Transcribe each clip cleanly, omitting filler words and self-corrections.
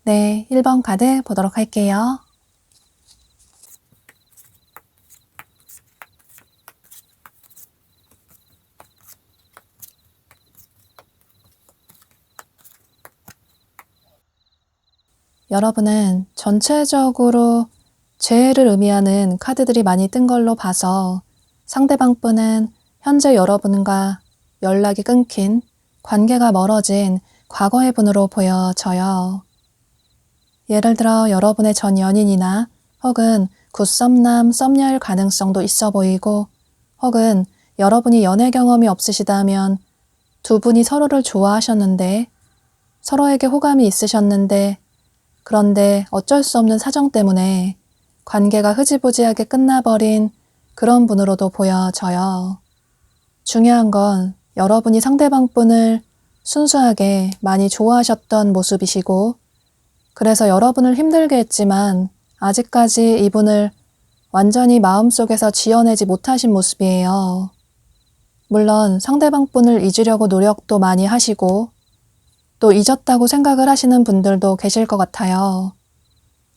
네, 1번 카드 보도록 할게요. 여러분은 전체적으로 재해를 의미하는 카드들이 많이 뜬 걸로 봐서 상대방 분은 현재 여러분과 연락이 끊긴, 관계가 멀어진 과거의 분으로 보여져요. 예를 들어 여러분의 전 연인이나 혹은 굿썸남, 썸녀일 가능성도 있어 보이고, 혹은 여러분이 연애 경험이 없으시다면 두 분이 서로를 좋아하셨는데 서로에게 호감이 있으셨는데 그런데 어쩔 수 없는 사정 때문에 관계가 흐지부지하게 끝나버린 그런 분으로도 보여져요. 중요한 건 여러분이 상대방 분을 순수하게 많이 좋아하셨던 모습이시고, 그래서 여러분을 힘들게 했지만 아직까지 이분을 완전히 마음속에서 지워내지 못하신 모습이에요. 물론 상대방 분을 잊으려고 노력도 많이 하시고 또 잊었다고 생각을 하시는 분들도 계실 것 같아요.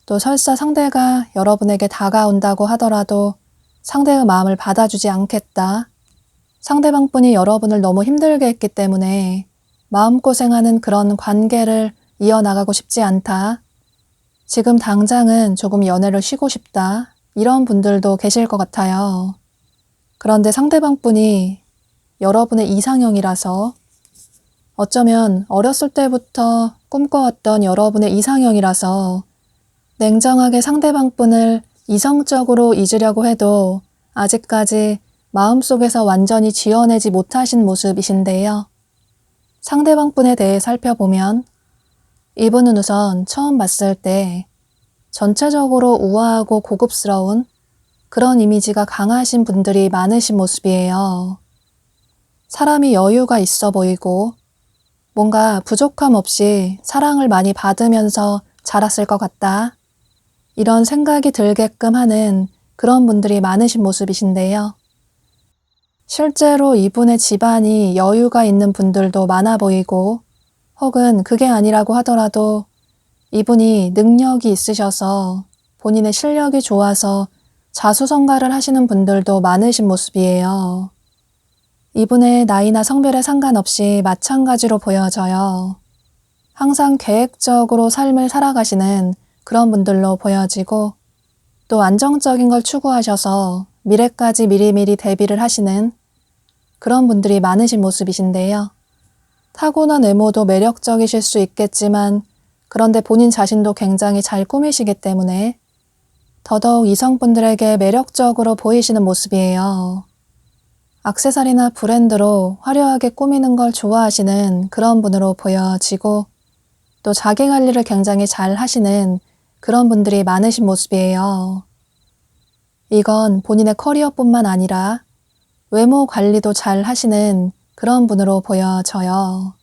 또 설사 상대가 여러분에게 다가온다고 하더라도 상대의 마음을 받아주지 않겠다. 상대방 분이 여러분을 너무 힘들게 했기 때문에 마음고생하는 그런 관계를 이어나가고 싶지 않다. 지금 당장은 조금 연애를 쉬고 싶다. 이런 분들도 계실 것 같아요. 그런데 상대방 분이 여러분의 이상형이라서 어쩌면 어렸을 때부터 꿈꿔왔던 여러분의 이상형이라서 냉정하게 상대방 분을 이성적으로 잊으려고 해도 아직까지 마음속에서 완전히 지워내지 못하신 모습이신데요. 상대방 분에 대해 살펴보면 이분은 우선 처음 봤을 때 전체적으로 우아하고 고급스러운 그런 이미지가 강하신 분들이 많으신 모습이에요. 사람이 여유가 있어 보이고 뭔가 부족함 없이 사랑을 많이 받으면서 자랐을 것 같다. 이런 생각이 들게끔 하는 그런 분들이 많으신 모습이신데요. 실제로 이분의 집안이 여유가 있는 분들도 많아 보이고, 혹은 그게 아니라고 하더라도 이분이 능력이 있으셔서 본인의 실력이 좋아서 자수성가를 하시는 분들도 많으신 모습이에요. 이분의 나이나 성별에 상관없이 마찬가지로 보여져요. 항상 계획적으로 삶을 살아가시는 그런 분들로 보여지고, 또 안정적인 걸 추구하셔서 미래까지 미리미리 대비를 하시는 그런 분들이 많으신 모습이신데요. 타고난 외모도 매력적이실 수 있겠지만 그런데 본인 자신도 굉장히 잘 꾸미시기 때문에 더더욱 이성분들에게 매력적으로 보이시는 모습이에요. 액세서리나 브랜드로 화려하게 꾸미는 걸 좋아하시는 그런 분으로 보여지고 또 자기 관리를 굉장히 잘 하시는 그런 분들이 많으신 모습이에요. 이건 본인의 커리어뿐만 아니라 외모 관리도 잘 하시는 그런 분으로 보여져요.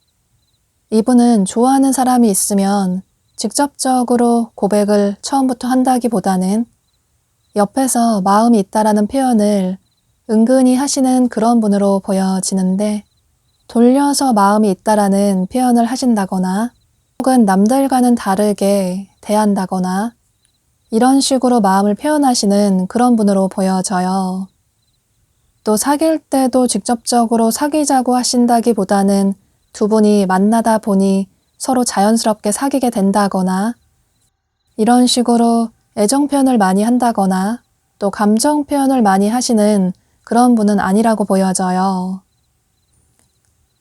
이분은 좋아하는 사람이 있으면 직접적으로 고백을 처음부터 한다기보다는 옆에서 마음이 있다라는 표현을 은근히 하시는 그런 분으로 보여지는데 돌려서 마음이 있다라는 표현을 하신다거나 혹은 남들과는 다르게 대한다거나 이런 식으로 마음을 표현하시는 그런 분으로 보여져요. 또 사귈 때도 직접적으로 사귀자고 하신다기보다는 두 분이 만나다 보니 서로 자연스럽게 사귀게 된다거나 이런 식으로 애정 표현을 많이 한다거나 또 감정 표현을 많이 하시는 그런 분은 아니라고 보여져요.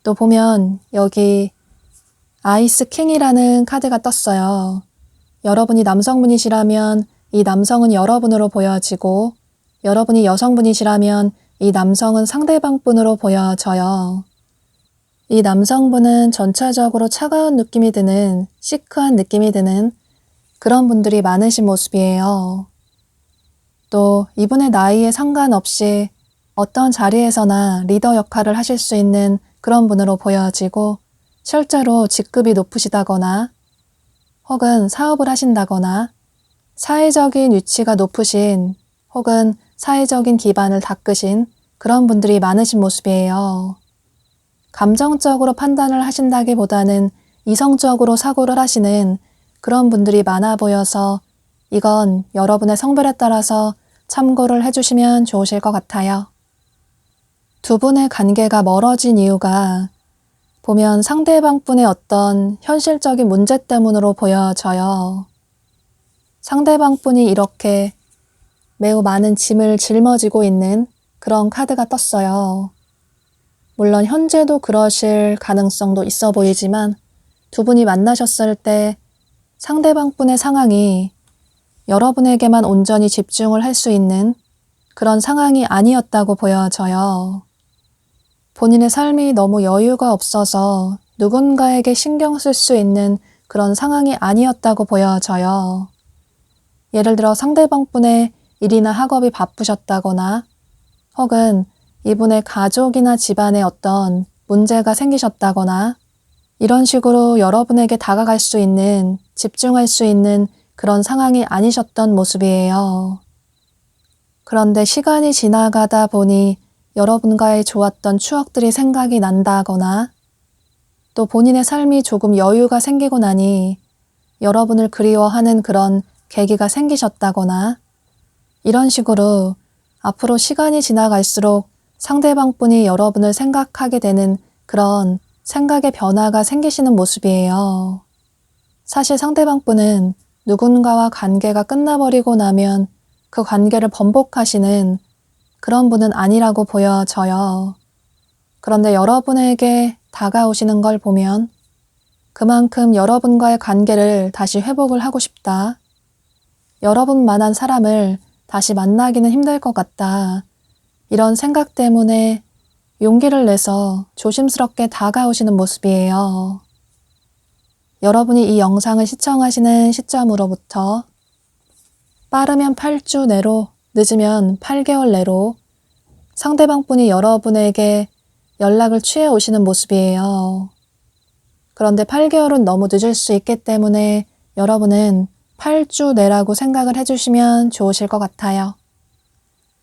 또 보면 여기 아이스 킹이라는 카드가 떴어요. 여러분이 남성분이시라면 이 남성은 여러분으로 보여지고 여러분이 여성분이시라면 이 남성은 상대방 분으로 보여져요. 이 남성분은 전체적으로 차가운 느낌이 드는 시크한 느낌이 드는 그런 분들이 많으신 모습이에요. 또 이분의 나이에 상관없이 어떤 자리에서나 리더 역할을 하실 수 있는 그런 분으로 보여지고 실제로 직급이 높으시다거나 혹은 사업을 하신다거나 사회적인 위치가 높으신 혹은 사회적인 기반을 닦으신 그런 분들이 많으신 모습이에요. 감정적으로 판단을 하신다기보다는 이성적으로 사고를 하시는 그런 분들이 많아 보여서 이건 여러분의 성별에 따라서 참고를 해주시면 좋으실 것 같아요. 두 분의 관계가 멀어진 이유가 보면 상대방 분의 어떤 현실적인 문제 때문으로 보여져요. 상대방 분이 이렇게 매우 많은 짐을 짊어지고 있는 그런 카드가 떴어요. 물론 현재도 그러실 가능성도 있어 보이지만 두 분이 만나셨을 때 상대방 분의 상황이 여러분에게만 온전히 집중을 할 수 있는 그런 상황이 아니었다고 보여져요. 본인의 삶이 너무 여유가 없어서 누군가에게 신경 쓸 수 있는 그런 상황이 아니었다고 보여져요. 예를 들어 상대방 분의 일이나 학업이 바쁘셨다거나 혹은 이분의 가족이나 집안에 어떤 문제가 생기셨다거나 이런 식으로 여러분에게 다가갈 수 있는, 집중할 수 있는 그런 상황이 아니셨던 모습이에요. 그런데 시간이 지나가다 보니 여러분과의 좋았던 추억들이 생각이 난다거나 또 본인의 삶이 조금 여유가 생기고 나니 여러분을 그리워하는 그런 계기가 생기셨다거나 이런 식으로 앞으로 시간이 지나갈수록 상대방 분이 여러분을 생각하게 되는 그런 생각의 변화가 생기시는 모습이에요. 사실 상대방 분은 누군가와 관계가 끝나버리고 나면 그 관계를 번복하시는 그런 분은 아니라고 보여져요. 그런데 여러분에게 다가오시는 걸 보면 그만큼 여러분과의 관계를 다시 회복을 하고 싶다. 여러분만한 사람을 다시 만나기는 힘들 것 같다. 이런 생각 때문에 용기를 내서 조심스럽게 다가오시는 모습이에요. 여러분이 이 영상을 시청하시는 시점으로부터 빠르면 8주 내로, 늦으면 8개월 내로 상대방 분이 여러분에게 연락을 취해 오시는 모습이에요. 그런데 8개월은 너무 늦을 수 있기 때문에 여러분은 8주 내라고 생각을 해주시면 좋으실 것 같아요.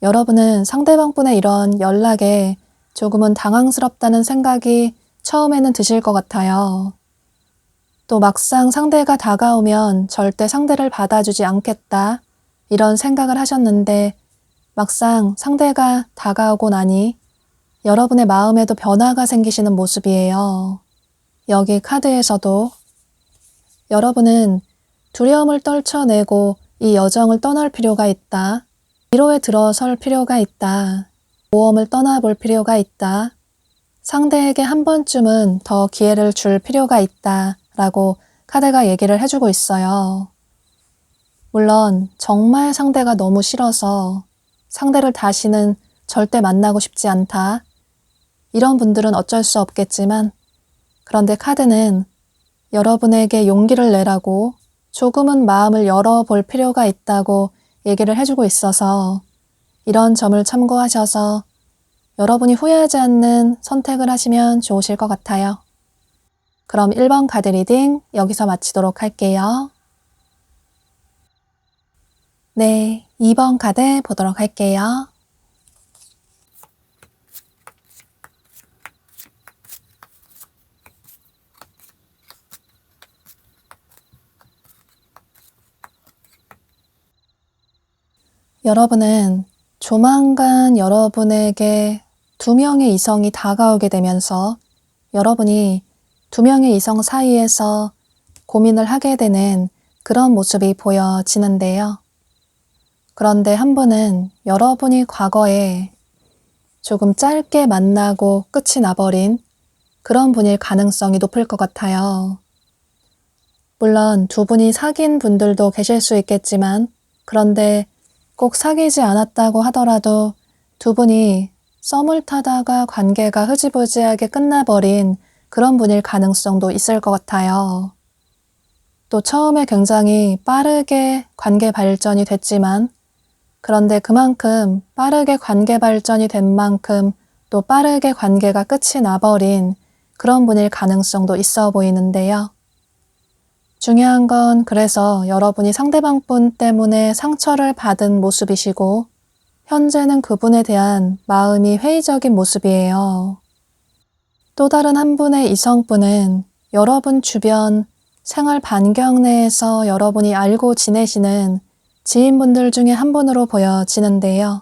여러분은 상대방 분의 이런 연락에 조금은 당황스럽다는 생각이 처음에는 드실 것 같아요. 또 막상 상대가 다가오면 절대 상대를 받아주지 않겠다 이런 생각을 하셨는데 막상 상대가 다가오고 나니 여러분의 마음에도 변화가 생기시는 모습이에요. 여기 카드에서도 여러분은 두려움을 떨쳐내고 이 여정을 떠날 필요가 있다. 위로에 들어설 필요가 있다. 모험을 떠나볼 필요가 있다. 상대에게 한 번쯤은 더 기회를 줄 필요가 있다. 라고 카드가 얘기를 해주고 있어요. 물론 정말 상대가 너무 싫어서 상대를 다시는 절대 만나고 싶지 않다. 이런 분들은 어쩔 수 없겠지만, 그런데 카드는 여러분에게 용기를 내라고 조금은 마음을 열어볼 필요가 있다고 얘기를 해주고 있어서 이런 점을 참고하셔서 여러분이 후회하지 않는 선택을 하시면 좋으실 것 같아요. 그럼 1번 카드 리딩 여기서 마치도록 할게요. 네, 2번 카드 보도록 할게요. 여러분은 조만간 여러분에게 2명의 이성이 다가오게 되면서 여러분이 2명의 이성 사이에서 고민을 하게 되는 그런 모습이 보여지는데요. 그런데 한 분은 여러분이 과거에 조금 짧게 만나고 끝이 나버린 그런 분일 가능성이 높을 것 같아요. 물론 2분이 사귄 분들도 계실 수 있겠지만, 그런데 꼭 사귀지 않았다고 하더라도 2분이 썸을 타다가 관계가 흐지부지하게 끝나버린 그런 분일 가능성도 있을 것 같아요. 또 처음에 굉장히 빠르게 관계 발전이 됐지만, 그런데 그만큼 빠르게 관계 발전이 된 만큼 또 빠르게 관계가 끝이 나버린 그런 분일 가능성도 있어 보이는데요. 중요한 건 그래서 여러분이 상대방 분 때문에 상처를 받은 모습이시고 현재는 그분에 대한 마음이 회의적인 모습이에요. 또 다른 한 분의 이성분은 여러분 주변 생활 반경 내에서 여러분이 알고 지내시는 지인분들 중에 한 분으로 보여지는데요.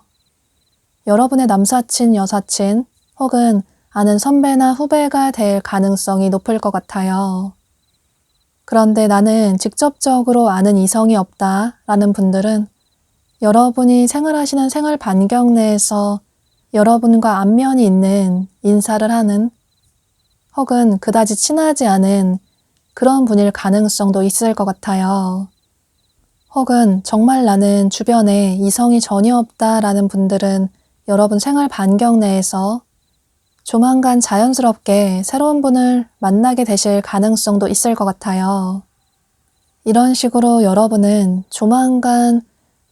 여러분의 남사친, 여사친 혹은 아는 선배나 후배가 될 가능성이 높을 것 같아요. 그런데 나는 직접적으로 아는 이성이 없다 라는 분들은 여러분이 생활하시는 생활 반경 내에서 여러분과 안면이 있는 인사를 하는 혹은 그다지 친하지 않은 그런 분일 가능성도 있을 것 같아요. 혹은 정말 나는 주변에 이성이 전혀 없다 라는 분들은 여러분 생활 반경 내에서 조만간 자연스럽게 새로운 분을 만나게 되실 가능성도 있을 것 같아요. 이런 식으로 여러분은 조만간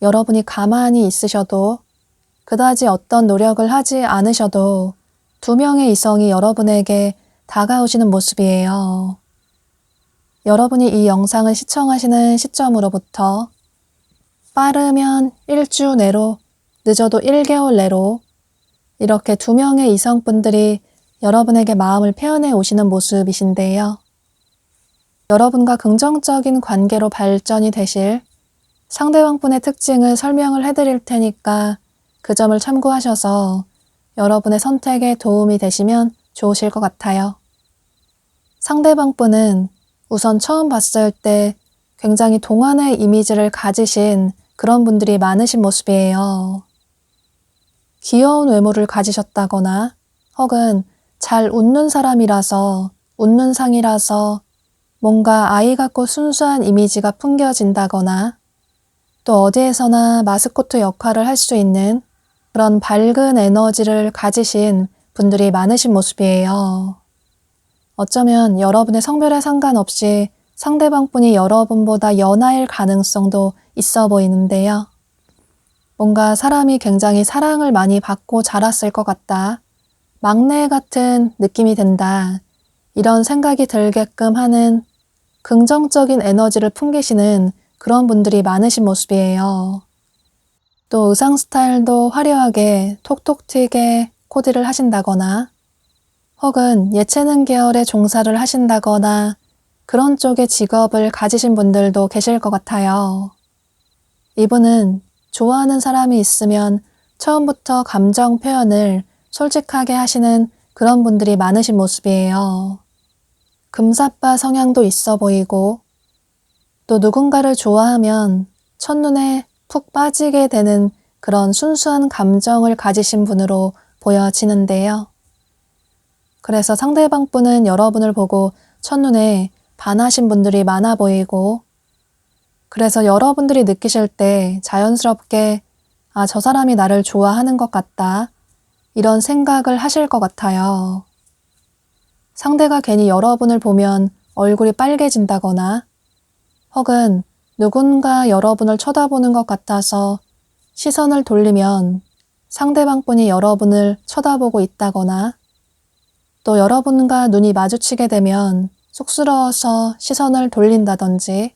여러분이 가만히 있으셔도 그다지 어떤 노력을 하지 않으셔도 2명의 이성이 여러분에게 다가오시는 모습이에요. 여러분이 이 영상을 시청하시는 시점으로부터 빠르면 1주 내로, 늦어도 1개월 내로 이렇게 2명의 이성분들이 여러분에게 마음을 표현해 오시는 모습이신데요. 여러분과 긍정적인 관계로 발전이 되실 상대방분의 특징을 설명을 해드릴 테니까 그 점을 참고하셔서 여러분의 선택에 도움이 되시면 좋으실 것 같아요. 상대방분은 우선 처음 봤을 때 굉장히 동안의 이미지를 가지신 그런 분들이 많으신 모습이에요. 귀여운 외모를 가지셨다거나 혹은 잘 웃는 사람이라서 웃는 상이라서 뭔가 아이 같고 순수한 이미지가 풍겨진다거나 또 어디에서나 마스코트 역할을 할 수 있는 그런 밝은 에너지를 가지신 분들이 많으신 모습이에요. 어쩌면 여러분의 성별에 상관없이 상대방분이 여러분보다 연하일 가능성도 있어 보이는데요. 뭔가 사람이 굉장히 사랑을 많이 받고 자랐을 것 같다. 막내 같은 느낌이 든다. 이런 생각이 들게끔 하는 긍정적인 에너지를 풍기시는 그런 분들이 많으신 모습이에요. 또 의상 스타일도 화려하게 톡톡 튀게 코디를 하신다거나 혹은 예체능 계열의 종사를 하신다거나 그런 쪽의 직업을 가지신 분들도 계실 것 같아요. 이분은 좋아하는 사람이 있으면 처음부터 감정 표현을 솔직하게 하시는 그런 분들이 많으신 모습이에요. 금사빠 성향도 있어 보이고 또 누군가를 좋아하면 첫눈에 푹 빠지게 되는 그런 순수한 감정을 가지신 분으로 보여지는데요. 그래서 상대방 분은 여러분을 보고 첫눈에 반하신 분들이 많아 보이고, 그래서 여러분들이 느끼실 때 자연스럽게 저 사람이 나를 좋아하는 것 같다, 이런 생각을 하실 것 같아요. 상대가 괜히 여러분을 보면 얼굴이 빨개진다거나 혹은 누군가 여러분을 쳐다보는 것 같아서 시선을 돌리면 상대방 분이 여러분을 쳐다보고 있다거나 또 여러분과 눈이 마주치게 되면 쑥스러워서 시선을 돌린다든지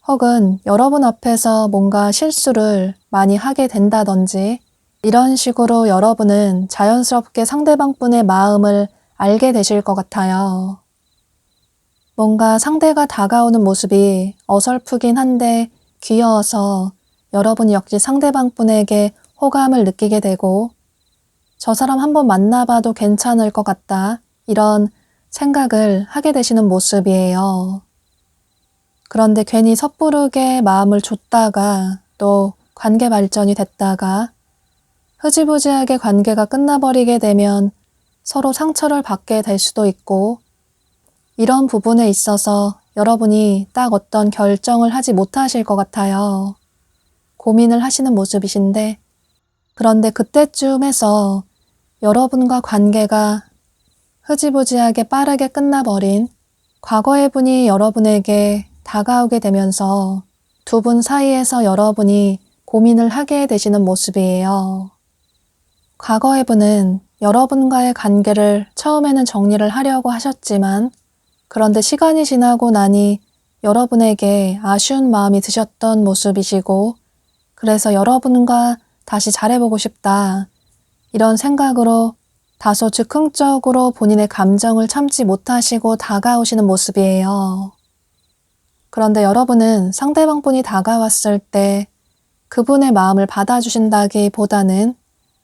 혹은 여러분 앞에서 뭔가 실수를 많이 하게 된다든지 이런 식으로 여러분은 자연스럽게 상대방 분의 마음을 알게 되실 것 같아요. 뭔가 상대가 다가오는 모습이 어설프긴 한데 귀여워서 여러분이 역시 상대방 분에게 호감을 느끼게 되고 저 사람 한번 만나봐도 괜찮을 것 같다, 이런 생각을 하게 되시는 모습이에요. 그런데 괜히 섣부르게 마음을 줬다가 또 관계 발전이 됐다가 흐지부지하게 관계가 끝나버리게 되면 서로 상처를 받게 될 수도 있고 이런 부분에 있어서 여러분이 딱 어떤 결정을 하지 못하실 것 같아요. 고민을 하시는 모습이신데 그런데 그때쯤 해서 여러분과 관계가 흐지부지하게 빠르게 끝나버린 과거의 분이 여러분에게 다가오게 되면서 두 분 사이에서 여러분이 고민을 하게 되시는 모습이에요. 과거의 분은 여러분과의 관계를 처음에는 정리를 하려고 하셨지만 그런데 시간이 지나고 나니 여러분에게 아쉬운 마음이 드셨던 모습이시고 그래서 여러분과 다시 잘해보고 싶다, 이런 생각으로 다소 즉흥적으로 본인의 감정을 참지 못하시고 다가오시는 모습이에요. 그런데 여러분은 상대방 분이 다가왔을 때 그분의 마음을 받아주신다기보다는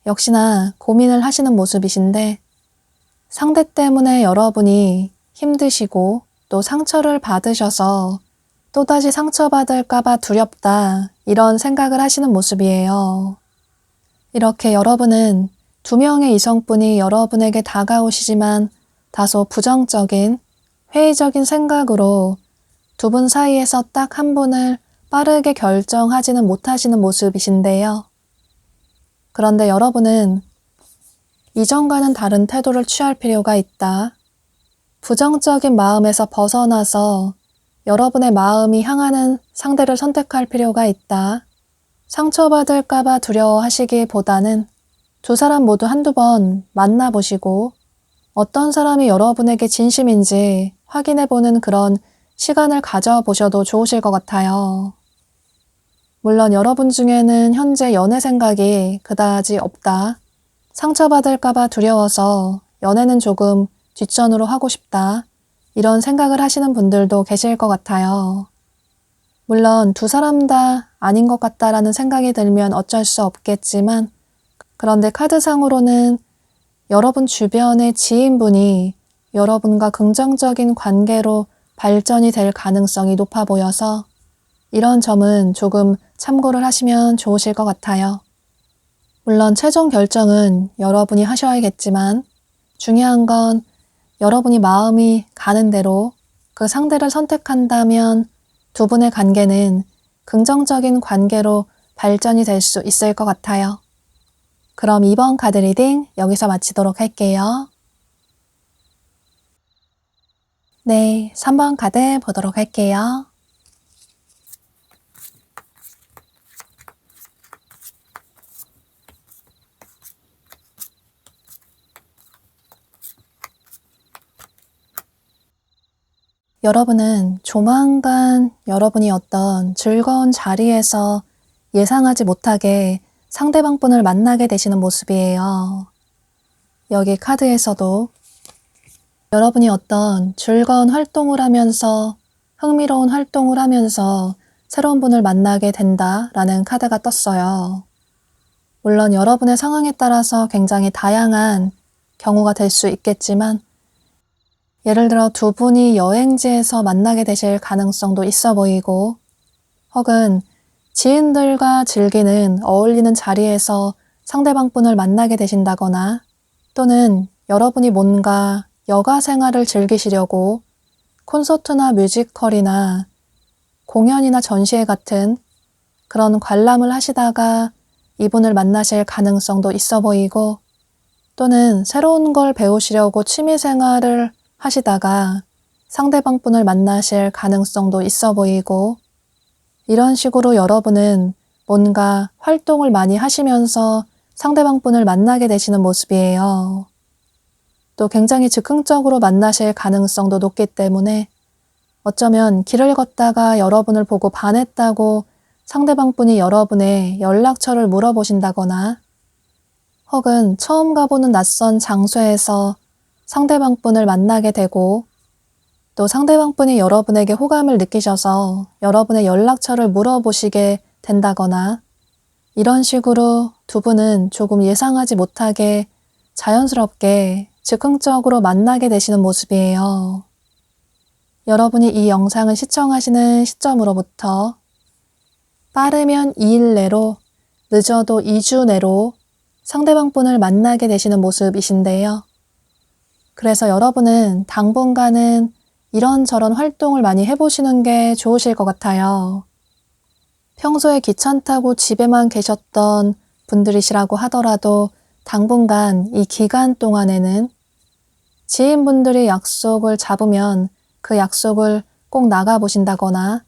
역시나 고민을 하시는 모습이신데 상대 때문에 여러분이 힘드시고 또 상처를 받으셔서 또다시 상처받을까봐 두렵다, 이런 생각을 하시는 모습이에요. 이렇게 여러분은 두 명의 이성분이 여러분에게 다가오시지만 다소 부정적인, 회의적인 생각으로 두 분 사이에서 딱 한 분을 빠르게 결정하지는 못하시는 모습이신데요. 그런데 여러분은 이전과는 다른 태도를 취할 필요가 있다. 부정적인 마음에서 벗어나서 여러분의 마음이 향하는 상대를 선택할 필요가 있다. 상처받을까봐 두려워하시기보다는 두 사람 모두 한두 번 만나보시고 어떤 사람이 여러분에게 진심인지 확인해보는 그런 시간을 가져보셔도 좋으실 것 같아요. 물론 여러분 중에는 현재 연애 생각이 그다지 없다. 상처받을까봐 두려워서 연애는 조금 뒷전으로 하고 싶다, 이런 생각을 하시는 분들도 계실 것 같아요. 물론 두 사람 다 아닌 것 같다라는 생각이 들면 어쩔 수 없겠지만 그런데 카드상으로는 여러분 주변의 지인분이 여러분과 긍정적인 관계로 발전이 될 가능성이 높아 보여서 이런 점은 조금 참고를 하시면 좋으실 것 같아요. 물론 최종 결정은 여러분이 하셔야겠지만 중요한 건 여러분이 마음이 가는 대로 그 상대를 선택한다면 두 분의 관계는 긍정적인 관계로 발전이 될 수 있을 것 같아요. 그럼 2번 카드 리딩 여기서 마치도록 할게요. 네, 3번 카드 보도록 할게요. 여러분은 조만간 여러분이 어떤 즐거운 자리에서 예상하지 못하게 상대방 분을 만나게 되시는 모습이에요. 여기 카드에서도 여러분이 어떤 즐거운 활동을 하면서 흥미로운 활동을 하면서 새로운 분을 만나게 된다라는 카드가 떴어요. 물론 여러분의 상황에 따라서 굉장히 다양한 경우가 될 수 있겠지만 예를 들어 두 분이 여행지에서 만나게 되실 가능성도 있어 보이고 혹은 지인들과 즐기는 어울리는 자리에서 상대방 분을 만나게 되신다거나 또는 여러분이 뭔가 여가 생활을 즐기시려고 콘서트나 뮤지컬이나 공연이나 전시회 같은 그런 관람을 하시다가 이분을 만나실 가능성도 있어 보이고, 또는 새로운 걸 배우시려고 취미생활을 하시다가 상대방 분을 만나실 가능성도 있어 보이고, 이런 식으로 여러분은 뭔가 활동을 많이 하시면서 상대방 분을 만나게 되시는 모습이에요. 또 굉장히 즉흥적으로 만나실 가능성도 높기 때문에 어쩌면 길을 걷다가 여러분을 보고 반했다고 상대방 분이 여러분의 연락처를 물어보신다거나, 혹은 처음 가보는 낯선 장소에서 상대방 분을 만나게 되고, 또 상대방 분이 여러분에게 호감을 느끼셔서 여러분의 연락처를 물어보시게 된다거나, 이런 식으로 두 분은 조금 예상하지 못하게 자연스럽게 즉흥적으로 만나게 되시는 모습이에요. 여러분이 이 영상을 시청하시는 시점으로부터 빠르면 2일 내로, 늦어도 2주 내로 상대방 분을 만나게 되시는 모습이신데요. 그래서 여러분은 당분간은 이런저런 활동을 많이 해보시는 게 좋으실 것 같아요. 평소에 귀찮다고 집에만 계셨던 분들이시라고 하더라도 당분간 이 기간 동안에는 지인분들이 약속을 잡으면 그 약속을 꼭 나가보신다거나,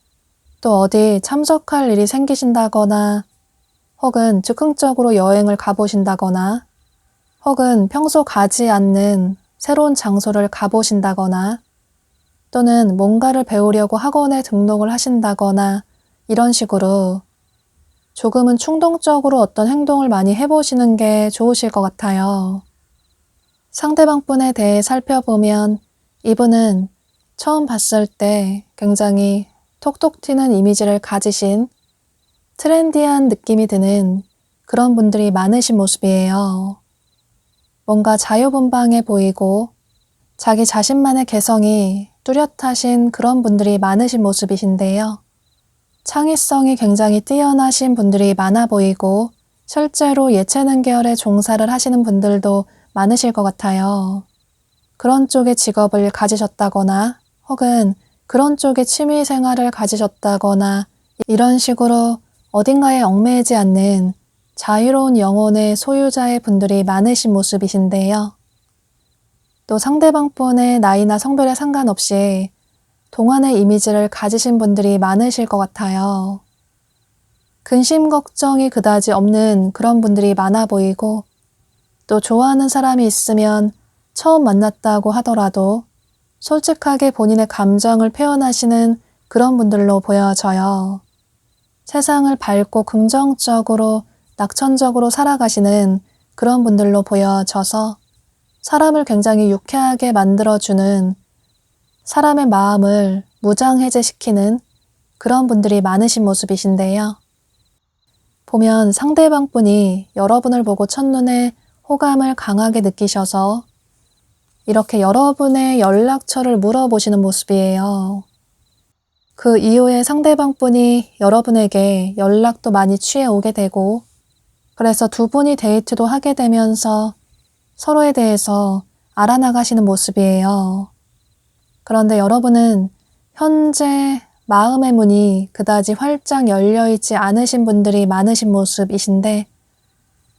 또 어디 참석할 일이 생기신다거나, 혹은 즉흥적으로 여행을 가보신다거나, 혹은 평소 가지 않는 새로운 장소를 가보신다거나, 또는 뭔가를 배우려고 학원에 등록을 하신다거나, 이런 식으로 조금은 충동적으로 어떤 행동을 많이 해보시는 게 좋으실 것 같아요. 상대방 분에 대해 살펴보면 이분은 처음 봤을 때 굉장히 톡톡 튀는 이미지를 가지신 트렌디한 느낌이 드는 그런 분들이 많으신 모습이에요. 뭔가 자유분방해 보이고 자기 자신만의 개성이 뚜렷하신 그런 분들이 많으신 모습이신데요. 창의성이 굉장히 뛰어나신 분들이 많아 보이고 실제로 예체능 계열의 종사를 하시는 분들도 많으실 것 같아요. 그런 쪽의 직업을 가지셨다거나 혹은 그런 쪽의 취미 생활을 가지셨다거나, 이런 식으로 어딘가에 얽매이지 않는 자유로운 영혼의 소유자의 분들이 많으신 모습이신데요. 또 상대방 분의 나이나 성별에 상관없이 동안의 이미지를 가지신 분들이 많으실 것 같아요. 근심 걱정이 그다지 없는 그런 분들이 많아 보이고, 또 좋아하는 사람이 있으면 처음 만났다고 하더라도 솔직하게 본인의 감정을 표현하시는 그런 분들로 보여져요. 세상을 밝고 긍정적으로 낙천적으로 살아가시는 그런 분들로 보여져서 사람을 굉장히 유쾌하게 만들어주는, 사람의 마음을 무장해제시키는 그런 분들이 많으신 모습이신데요. 보면 상대방 분이 여러분을 보고 첫눈에 호감을 강하게 느끼셔서 이렇게 여러분의 연락처를 물어보시는 모습이에요. 그 이후에 상대방 분이 여러분에게 연락도 많이 취해 오게 되고, 그래서 두 분이 데이트도 하게 되면서 서로에 대해서 알아나가시는 모습이에요. 그런데 여러분은 현재 마음의 문이 그다지 활짝 열려있지 않으신 분들이 많으신 모습이신데,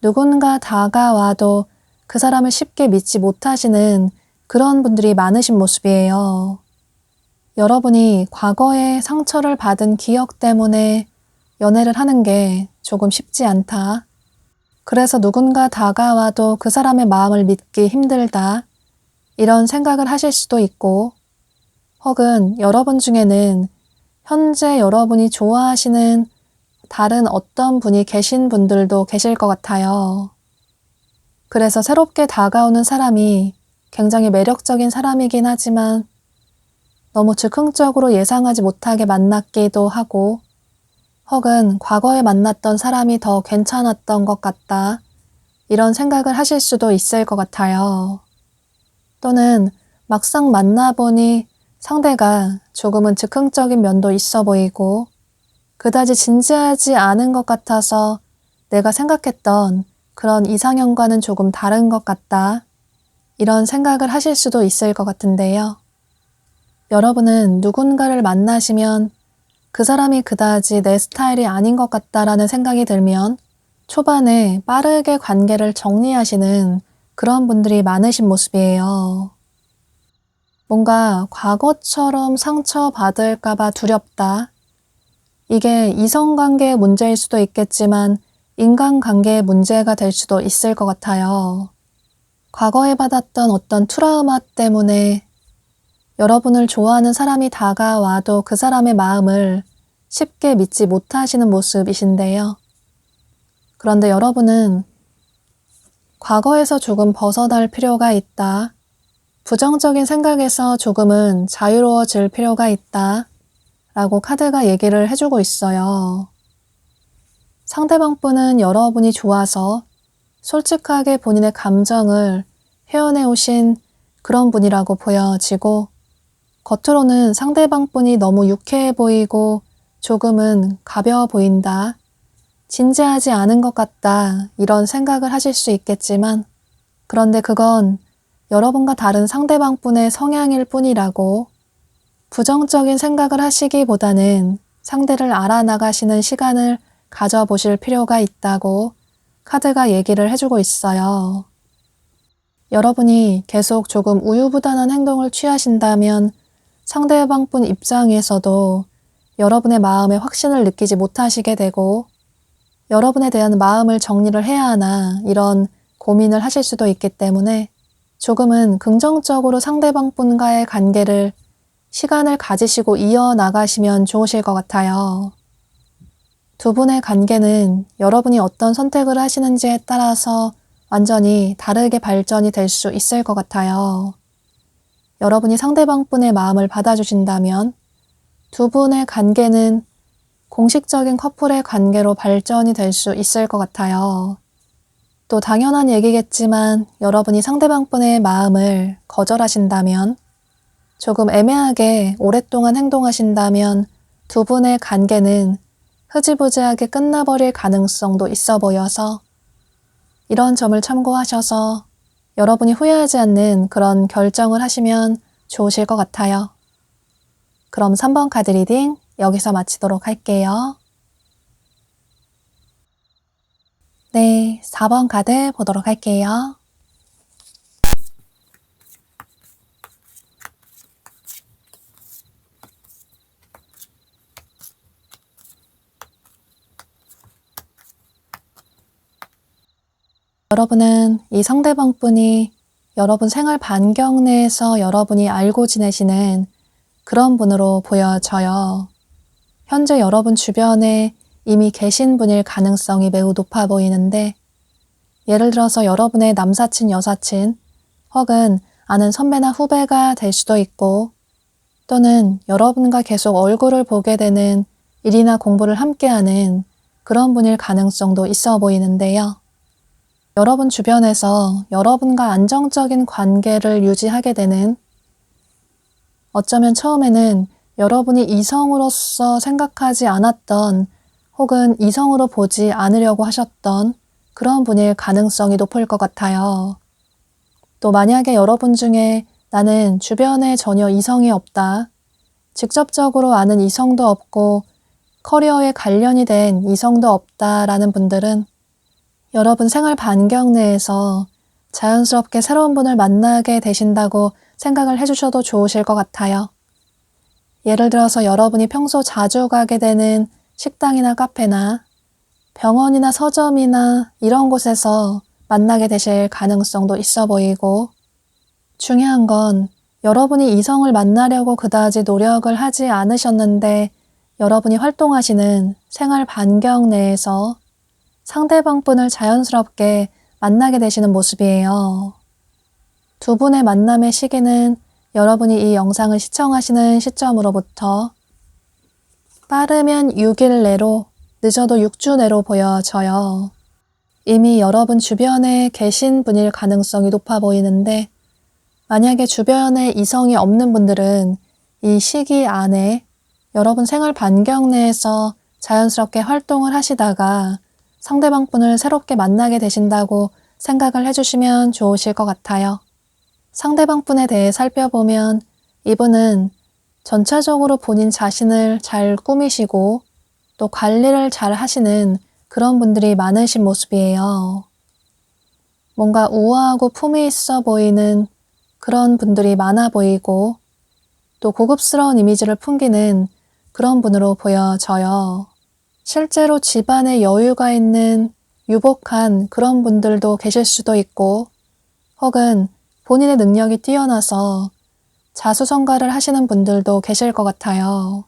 누군가 다가와도 그 사람을 쉽게 믿지 못하시는 그런 분들이 많으신 모습이에요. 여러분이 과거에 상처를 받은 기억 때문에 연애를 하는 게 조금 쉽지 않다. 그래서 누군가 다가와도 그 사람의 마음을 믿기 힘들다. 이런 생각을 하실 수도 있고, 혹은 여러분 중에는 현재 여러분이 좋아하시는 다른 어떤 분이 계신 분들도 계실 것 같아요. 그래서 새롭게 다가오는 사람이 굉장히 매력적인 사람이긴 하지만 너무 즉흥적으로 예상하지 못하게 만났기도 하고, 혹은 과거에 만났던 사람이 더 괜찮았던 것 같다. 이런 생각을 하실 수도 있을 것 같아요. 또는 막상 만나보니 상대가 조금은 즉흥적인 면도 있어 보이고 그다지 진지하지 않은 것 같아서 내가 생각했던 그런 이상형과는 조금 다른 것 같다. 이런 생각을 하실 수도 있을 것 같은데요. 여러분은 누군가를 만나시면 그 사람이 그다지 내 스타일이 아닌 것 같다라는 생각이 들면 초반에 빠르게 관계를 정리하시는 그런 분들이 많으신 모습이에요. 뭔가 과거처럼 상처받을까봐 두렵다. 이게 이성관계의 문제일 수도 있겠지만 인간관계의 문제가 될 수도 있을 것 같아요. 과거에 받았던 어떤 트라우마 때문에 여러분을 좋아하는 사람이 다가와도 그 사람의 마음을 쉽게 믿지 못하시는 모습이신데요. 그런데 여러분은 과거에서 조금 벗어날 필요가 있다. 부정적인 생각에서 조금은 자유로워질 필요가 있다. 라고 카드가 얘기를 해주고 있어요. 상대방 분은 여러분이 좋아서 솔직하게 본인의 감정을 표현해 오신 그런 분이라고 보여지고 겉으로는 상대방 분이 너무 유쾌해 보이고 조금은 가벼워 보인다. 진지하지 않은 것 같다. 이런 생각을 하실 수 있겠지만 그런데 그건 여러분과 다른 상대방 분의 성향일 뿐이라고 부정적인 생각을 하시기보다는 상대를 알아나가시는 시간을 가져보실 필요가 있다고 카드가 얘기를 해주고 있어요. 여러분이 계속 조금 우유부단한 행동을 취하신다면 상대방 분 입장에서도 여러분의 마음에 확신을 느끼지 못하시게 되고 여러분에 대한 마음을 정리를 해야 하나 이런 고민을 하실 수도 있기 때문에 조금은 긍정적으로 상대방 분과의 관계를 시간을 가지시고 이어나가시면 좋으실 것 같아요. 두 분의 관계는 여러분이 어떤 선택을 하시는지에 따라서 완전히 다르게 발전이 될 수 있을 것 같아요. 여러분이 상대방 분의 마음을 받아주신다면 두 분의 관계는 공식적인 커플의 관계로 발전이 될 수 있을 것 같아요. 또 당연한 얘기겠지만 여러분이 상대방 분의 마음을 거절하신다면 조금 애매하게 오랫동안 행동하신다면 두 분의 관계는 흐지부지하게 끝나버릴 가능성도 있어 보여서 이런 점을 참고하셔서 여러분이 후회하지 않는 그런 결정을 하시면 좋으실 것 같아요. 그럼 3번 카드 리딩 여기서 마치도록 할게요. 네, 4번 카드 보도록 할게요. 여러분은 이 상대방 분이 여러분 생활 반경 내에서 여러분이 알고 지내시는 그런 분으로 보여져요. 현재 여러분 주변에 이미 계신 분일 가능성이 매우 높아 보이는데 예를 들어서 여러분의 남사친, 여사친 혹은 아는 선배나 후배가 될 수도 있고 또는 여러분과 계속 얼굴을 보게 되는 일이나 공부를 함께하는 그런 분일 가능성도 있어 보이는데요. 여러분 주변에서 여러분과 안정적인 관계를 유지하게 되는 어쩌면 처음에는 여러분이 이성으로서 생각하지 않았던 혹은 이성으로 보지 않으려고 하셨던 그런 분일 가능성이 높을 것 같아요. 또 만약에 여러분 중에 나는 주변에 전혀 이성이 없다. 직접적으로 아는 이성도 없고 커리어에 관련이 된 이성도 없다라는 분들은 여러분 생활 반경 내에서 자연스럽게 새로운 분을 만나게 되신다고 생각을 해주셔도 좋으실 것 같아요. 예를 들어서 여러분이 평소 자주 가게 되는 식당이나 카페나 병원이나 서점이나 이런 곳에서 만나게 되실 가능성도 있어 보이고 중요한 건 여러분이 이성을 만나려고 그다지 노력을 하지 않으셨는데 여러분이 활동하시는 생활 반경 내에서 상대방 분을 자연스럽게 만나게 되시는 모습이에요. 두 분의 만남의 시기는 여러분이 이 영상을 시청하시는 시점으로부터 빠르면 6일 내로 늦어도 6주 내로 보여져요. 이미 여러분 주변에 계신 분일 가능성이 높아 보이는데 만약에 주변에 이성이 없는 분들은 이 시기 안에 여러분 생활 반경 내에서 자연스럽게 활동을 하시다가 상대방 분을 새롭게 만나게 되신다고 생각을 해주시면 좋으실 것 같아요. 상대방 분에 대해 살펴보면 이분은 전체적으로 본인 자신을 잘 꾸미시고 또 관리를 잘 하시는 그런 분들이 많으신 모습이에요. 뭔가 우아하고 품위 있어 보이는 그런 분들이 많아 보이고 또 고급스러운 이미지를 풍기는 그런 분으로 보여져요. 실제로 집안에 여유가 있는 유복한 그런 분들도 계실 수도 있고 혹은 본인의 능력이 뛰어나서 자수성가를 하시는 분들도 계실 것 같아요.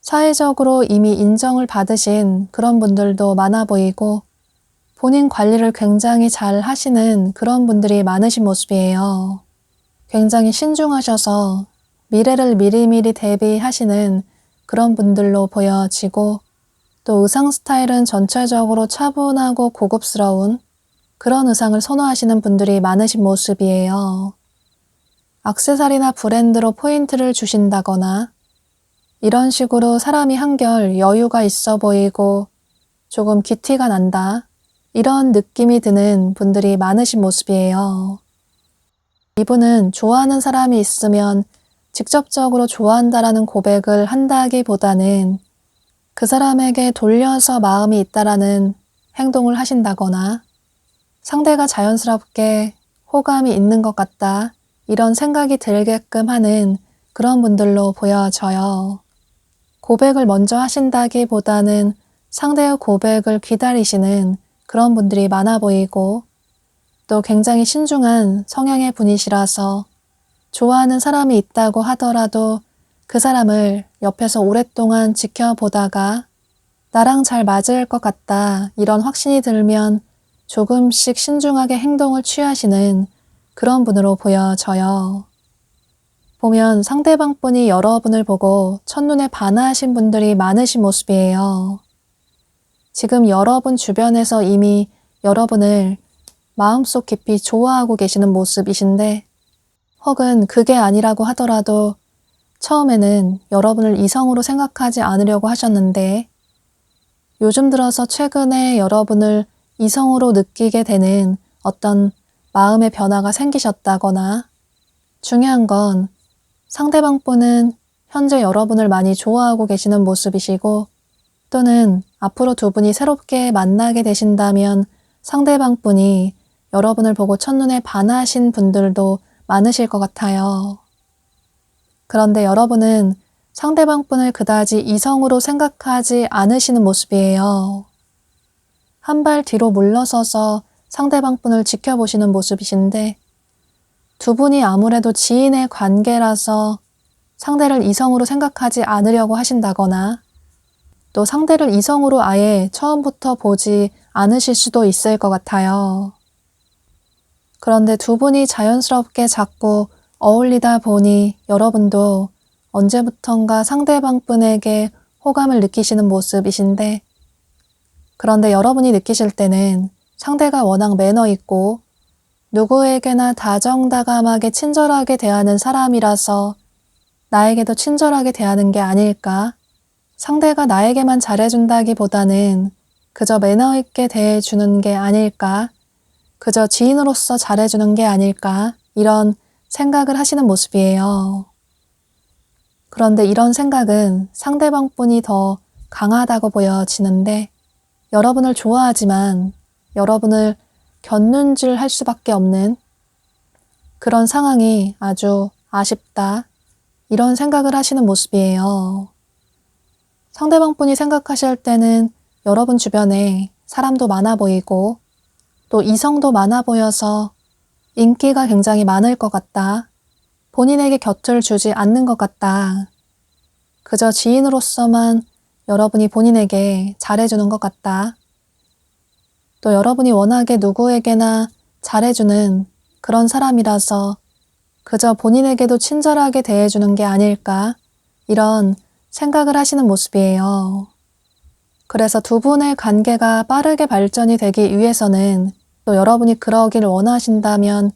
사회적으로 이미 인정을 받으신 그런 분들도 많아 보이고 본인 관리를 굉장히 잘 하시는 그런 분들이 많으신 모습이에요. 굉장히 신중하셔서 미래를 미리미리 대비하시는 그런 분들로 보여지고 또 의상 스타일은 전체적으로 차분하고 고급스러운 그런 의상을 선호하시는 분들이 많으신 모습이에요. 액세서리나 브랜드로 포인트를 주신다거나 이런 식으로 사람이 한결 여유가 있어 보이고 조금 귀티가 난다. 이런 느낌이 드는 분들이 많으신 모습이에요. 이분은 좋아하는 사람이 있으면 직접적으로 좋아한다라는 고백을 한다기보다는 그 사람에게 돌려서 마음이 있다라는 행동을 하신다거나 상대가 자연스럽게 호감이 있는 것 같다. 이런 생각이 들게끔 하는 그런 분들로 보여져요. 고백을 먼저 하신다기보다는 상대의 고백을 기다리시는 그런 분들이 많아 보이고 또 굉장히 신중한 성향의 분이시라서 좋아하는 사람이 있다고 하더라도 그 사람을 옆에서 오랫동안 지켜보다가 나랑 잘 맞을 것 같다 이런 확신이 들면 조금씩 신중하게 행동을 취하시는 그런 분으로 보여져요. 보면 상대방 분이 여러분을 보고 첫눈에 반하신 분들이 많으신 모습이에요. 지금 여러분 주변에서 이미 여러분을 마음속 깊이 좋아하고 계시는 모습이신데 혹은 그게 아니라고 하더라도 처음에는 여러분을 이성으로 생각하지 않으려고 하셨는데 요즘 들어서 최근에 여러분을 이성으로 느끼게 되는 어떤 마음의 변화가 생기셨다거나 중요한 건 상대방 분은 현재 여러분을 많이 좋아하고 계시는 모습이시고 또는 앞으로 두 분이 새롭게 만나게 되신다면 상대방 분이 여러분을 보고 첫눈에 반하신 분들도 많으실 것 같아요. 그런데 여러분은 상대방 분을 그다지 이성으로 생각하지 않으시는 모습이에요. 한 발 뒤로 물러서서 상대방 분을 지켜보시는 모습이신데 두 분이 아무래도 지인의 관계라서 상대를 이성으로 생각하지 않으려고 하신다거나 또 상대를 이성으로 아예 처음부터 보지 않으실 수도 있을 것 같아요. 그런데 두 분이 자연스럽게 자꾸 어울리다 보니 여러분도 언제부턴가 상대방 분에게 호감을 느끼시는 모습이신데 그런데 여러분이 느끼실 때는 상대가 워낙 매너 있고 누구에게나 다정다감하게 친절하게 대하는 사람이라서 나에게도 친절하게 대하는 게 아닐까? 상대가 나에게만 잘해준다기보다는 그저 매너 있게 대해주는 게 아닐까? 그저 지인으로서 잘해주는 게 아닐까? 이런 생각을 하시는 모습이에요. 그런데 이런 생각은 상대방 분이 더 강하다고 보여지는데 여러분을 좋아하지만 여러분을 곁눈질 할 수밖에 없는 그런 상황이 아주 아쉽다. 이런 생각을 하시는 모습이에요. 상대방 분이 생각하실 때는 여러분 주변에 사람도 많아 보이고 또 이성도 많아 보여서 인기가 굉장히 많을 것 같다. 본인에게 곁을 주지 않는 것 같다. 그저 지인으로서만 여러분이 본인에게 잘해주는 것 같다. 또 여러분이 워낙에 누구에게나 잘해주는 그런 사람이라서 그저 본인에게도 친절하게 대해주는 게 아닐까 이런 생각을 하시는 모습이에요. 그래서 두 분의 관계가 빠르게 발전이 되기 위해서는 또 여러분이 그러기를 원하신다면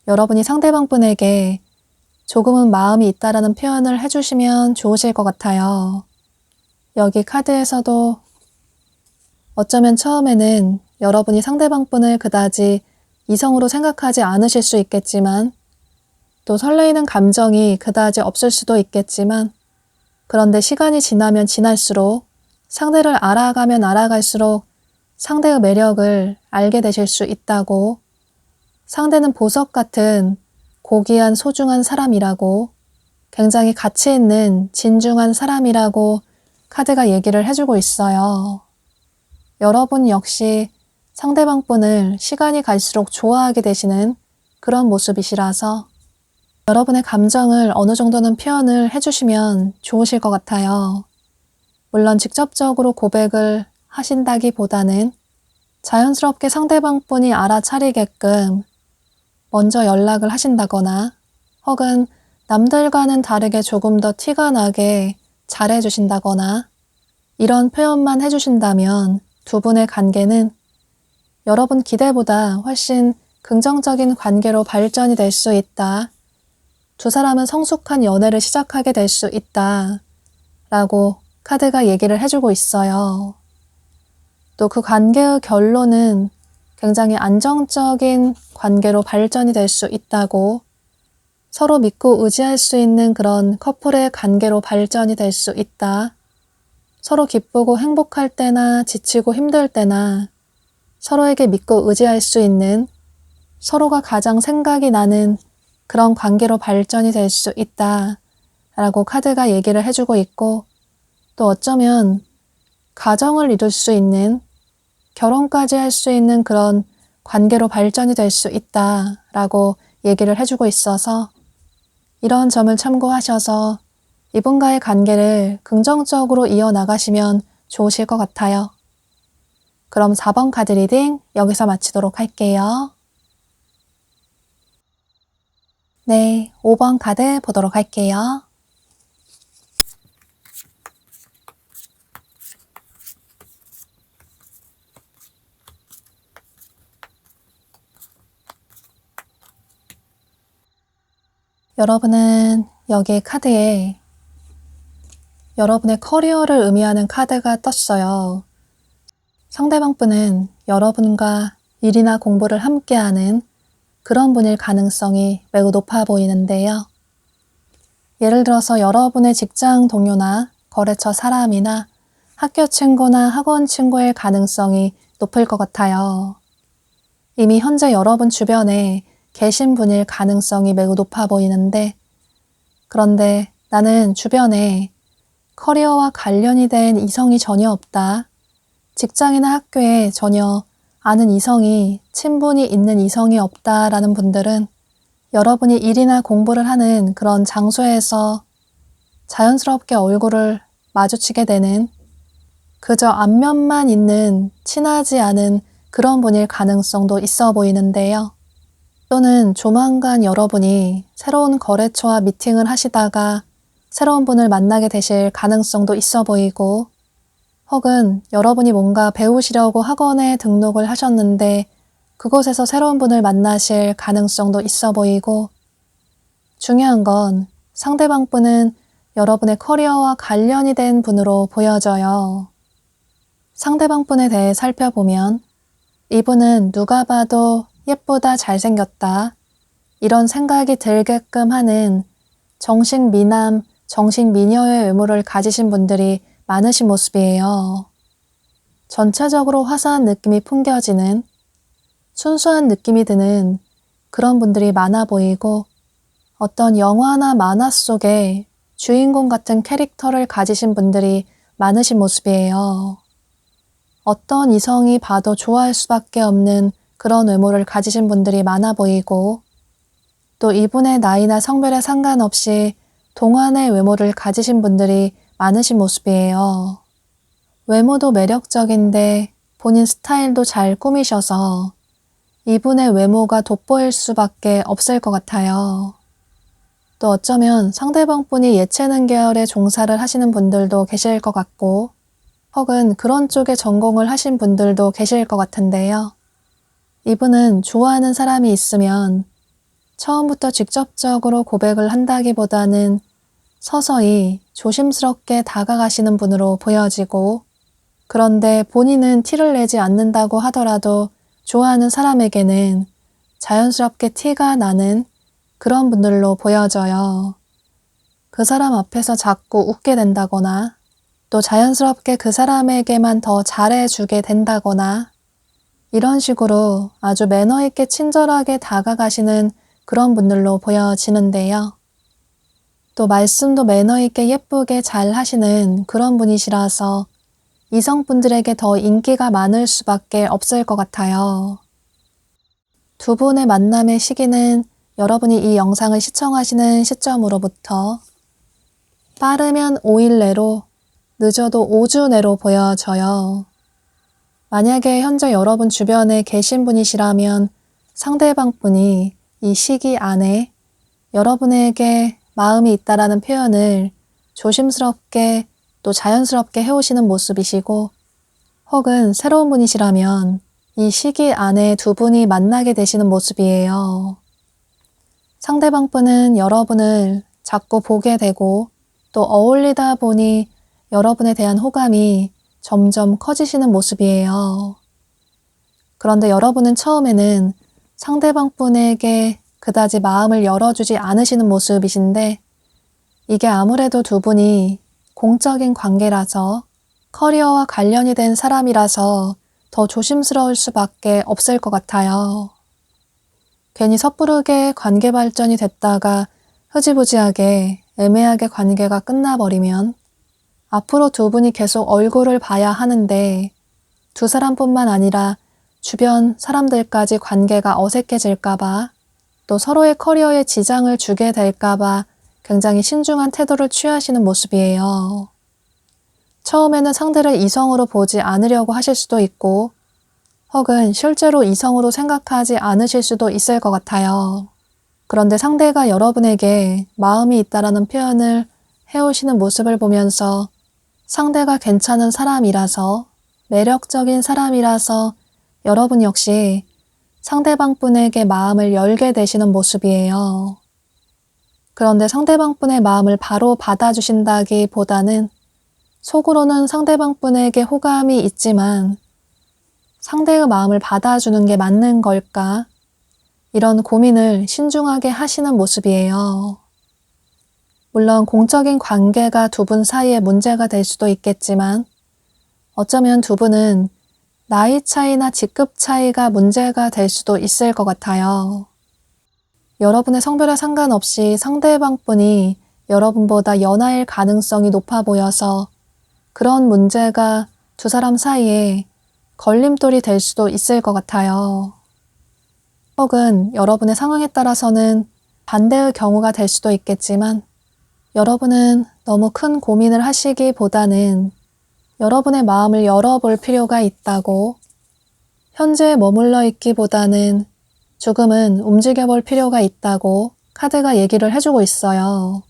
여러분이 상대방 분에게 조금은 마음이 있다라는 표현을 해주시면 좋으실 것 같아요. 여기 카드에서도 어쩌면 처음에는 여러분이 상대방 분을 그다지 이성으로 생각하지 않으실 수 있겠지만 또 설레이는 감정이 그다지 없을 수도 있겠지만, 그런데 시간이 지나면 지날수록, 상대를 알아가면 알아갈수록 상대의 매력을 알게 되실 수 있다고, 상대는 보석 같은 고귀한 소중한 사람이라고, 굉장히 가치 있는 진중한 사람이라고 카드가 얘기를 해주고 있어요. 여러분 역시 상대방 분을 시간이 갈수록 좋아하게 되시는 그런 모습이시라서 여러분의 감정을 어느 정도는 표현을 해주시면 좋으실 것 같아요. 물론 직접적으로 고백을 하신다기보다는 자연스럽게 상대방 분이 알아차리게끔 먼저 연락을 하신다거나, 혹은 남들과는 다르게 조금 더 티가 나게 잘해주신다거나, 이런 표현만 해주신다면 두 분의 관계는 여러분 기대보다 훨씬 긍정적인 관계로 발전이 될 수 있다. 두 사람은 성숙한 연애를 시작하게 될 수 있다. 라고 카드가 얘기를 해주고 있어요. 또 그 관계의 결론은 굉장히 안정적인 관계로 발전이 될 수 있다고, 서로 믿고 의지할 수 있는 그런 커플의 관계로 발전이 될 수 있다. 서로 기쁘고 행복할 때나 지치고 힘들 때나 서로에게 믿고 의지할 수 있는, 서로가 가장 생각이 나는 그런 관계로 발전이 될 수 있다. 라고 카드가 얘기를 해주고 있고, 또 어쩌면 가정을 이룰 수 있는, 결혼까지 할 수 있는 그런 관계로 발전이 될 수 있다. 라고 얘기를 해주고 있어서 이런 점을 참고하셔서 이분과의 관계를 긍정적으로 이어나가시면 좋으실 것 같아요. 그럼 4번 카드 리딩 여기서 마치도록 할게요. 네, 5번 카드 보도록 할게요. 여러분은 여기 카드에 여러분의 커리어를 의미하는 카드가 떴어요. 상대방 분은 여러분과 일이나 공부를 함께하는 그런 분일 가능성이 매우 높아 보이는데요. 예를 들어서 여러분의 직장 동료나 거래처 사람이나 학교 친구나 학원 친구일 가능성이 높을 것 같아요. 이미 현재 여러분 주변에 계신 분일 가능성이 매우 높아 보이는데, 그런데 나는 주변에 커리어와 관련이 된 이성이 전혀 없다. 직장이나 학교에 전혀 아는 이성이, 친분이 있는 이성이 없다라는 분들은 여러분이 일이나 공부를 하는 그런 장소에서 자연스럽게 얼굴을 마주치게 되는, 그저 안면만 있는 친하지 않은 그런 분일 가능성도 있어 보이는데요. 또는 조만간 여러분이 새로운 거래처와 미팅을 하시다가 새로운 분을 만나게 되실 가능성도 있어 보이고, 혹은 여러분이 뭔가 배우시려고 학원에 등록을 하셨는데 그곳에서 새로운 분을 만나실 가능성도 있어 보이고, 중요한 건 상대방 분은 여러분의 커리어와 관련이 된 분으로 보여져요. 상대방 분에 대해 살펴보면 이분은 누가 봐도 예쁘다, 잘생겼다, 이런 생각이 들게끔 하는 정식미남, 정식미녀의 외모를 가지신 분들이 많으신 모습이에요. 전체적으로 화사한 느낌이 풍겨지는, 순수한 느낌이 드는 그런 분들이 많아 보이고, 어떤 영화나 만화 속에 주인공 같은 캐릭터를 가지신 분들이 많으신 모습이에요. 어떤 이성이 봐도 좋아할 수밖에 없는 그런 외모를 가지신 분들이 많아 보이고, 또 이분의 나이나 성별에 상관없이 동안의 외모를 가지신 분들이 많으신 모습이에요. 외모도 매력적인데 본인 스타일도 잘 꾸미셔서 이분의 외모가 돋보일 수밖에 없을 것 같아요. 또 어쩌면 상대방 분이 예체능 계열의 종사를 하시는 분들도 계실 것 같고, 혹은 그런 쪽에 전공을 하신 분들도 계실 것 같은데요. 이분은 좋아하는 사람이 있으면 처음부터 직접적으로 고백을 한다기보다는 서서히 조심스럽게 다가가시는 분으로 보여지고, 그런데 본인은 티를 내지 않는다고 하더라도 좋아하는 사람에게는 자연스럽게 티가 나는 그런 분들로 보여져요. 그 사람 앞에서 자꾸 웃게 된다거나 또 자연스럽게 그 사람에게만 더 잘해주게 된다거나 이런 식으로 아주 매너 있게 친절하게 다가가시는 그런 분들로 보여지는데요. 또 말씀도 매너 있게 예쁘게 잘 하시는 그런 분이시라서 이성분들에게 더 인기가 많을 수밖에 없을 것 같아요. 두 분의 만남의 시기는 여러분이 이 영상을 시청하시는 시점으로부터 빠르면 5일 내로, 늦어도 5주 내로 보여져요. 만약에 현재 여러분 주변에 계신 분이시라면 상대방 분이 이 시기 안에 여러분에게 마음이 있다라는 표현을 조심스럽게 또 자연스럽게 해오시는 모습이시고, 혹은 새로운 분이시라면 이 시기 안에 두 분이 만나게 되시는 모습이에요. 상대방 분은 여러분을 자꾸 보게 되고 또 어울리다 보니 여러분에 대한 호감이 점점 커지시는 모습이에요. 그런데 여러분은 처음에는 상대방 분에게 그다지 마음을 열어주지 않으시는 모습이신데, 이게 아무래도 두 분이 공적인 관계라서 커리어와 관련이 된 사람이라서 더 조심스러울 수밖에 없을 것 같아요. 괜히 섣부르게 관계 발전이 됐다가 흐지부지하게 애매하게 관계가 끝나버리면 앞으로 두 분이 계속 얼굴을 봐야 하는데 두 사람뿐만 아니라 주변 사람들까지 관계가 어색해질까봐 또 서로의 커리어에 지장을 주게 될까봐 굉장히 신중한 태도를 취하시는 모습이에요. 처음에는 상대를 이성으로 보지 않으려고 하실 수도 있고, 혹은 실제로 이성으로 생각하지 않으실 수도 있을 것 같아요. 그런데 상대가 여러분에게 마음이 있다라는 표현을 해오시는 모습을 보면서 상대가 괜찮은 사람이라서, 매력적인 사람이라서 여러분 역시 상대방 분에게 마음을 열게 되시는 모습이에요. 그런데 상대방 분의 마음을 바로 받아주신다기보다는 속으로는 상대방 분에게 호감이 있지만 상대의 마음을 받아주는 게 맞는 걸까? 이런 고민을 신중하게 하시는 모습이에요. 물론 공적인 관계가 두 분 사이에 문제가 될 수도 있겠지만 어쩌면 두 분은 나이 차이나 직급 차이가 문제가 될 수도 있을 것 같아요. 여러분의 성별에 상관없이 상대방 분이 여러분보다 연하일 가능성이 높아 보여서 그런 문제가 두 사람 사이에 걸림돌이 될 수도 있을 것 같아요. 혹은 여러분의 상황에 따라서는 반대의 경우가 될 수도 있겠지만 여러분은 너무 큰 고민을 하시기보다는 여러분의 마음을 열어볼 필요가 있다고, 현재에 머물러 있기보다는 조금은 움직여볼 필요가 있다고 카드가 얘기를 해주고 있어요.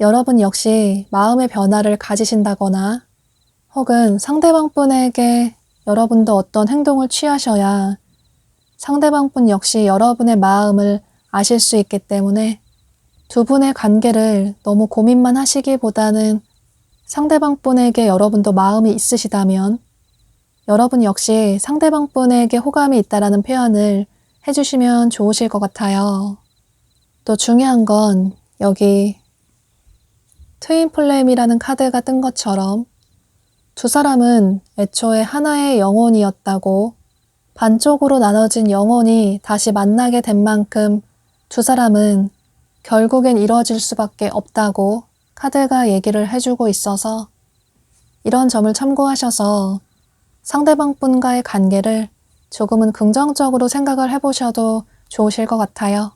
여러분 역시 마음의 변화를 가지신다거나 혹은 상대방 분에게 여러분도 어떤 행동을 취하셔야 상대방 분 역시 여러분의 마음을 아실 수 있기 때문에 두 분의 관계를 너무 고민만 하시기보다는 상대방 분에게 여러분도 마음이 있으시다면 여러분 역시 상대방 분에게 호감이 있다라는 표현을 해주시면 좋으실 것 같아요. 또 중요한 건 여기 트윈 플레임이라는 카드가 뜬 것처럼 두 사람은 애초에 하나의 영혼이었다고, 반쪽으로 나눠진 영혼이 다시 만나게 된 만큼 두 사람은 결국엔 이루어질 수밖에 없다고 카드가 얘기를 해주고 있어서 이런 점을 참고하셔서 상대방 분과의 관계를 조금은 긍정적으로 생각을 해보셔도 좋으실 것 같아요.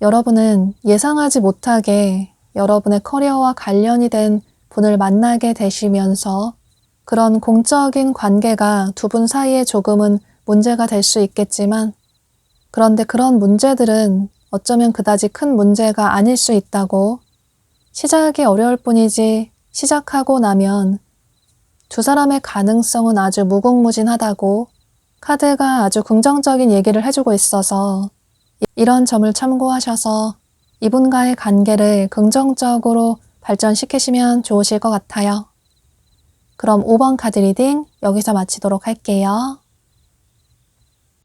여러분은 예상하지 못하게 여러분의 커리어와 관련이 된 분을 만나게 되시면서 그런 공적인 관계가 두 분 사이에 조금은 문제가 될 수 있겠지만, 그런데 그런 문제들은 어쩌면 그다지 큰 문제가 아닐 수 있다고, 시작이 어려울 뿐이지 시작하고 나면 두 사람의 가능성은 아주 무궁무진하다고 카드가 아주 긍정적인 얘기를 해주고 있어서 이런 점을 참고하셔서 이분과의 관계를 긍정적으로 발전시키시면 좋으실 것 같아요. 그럼 5번 카드 리딩 여기서 마치도록 할게요.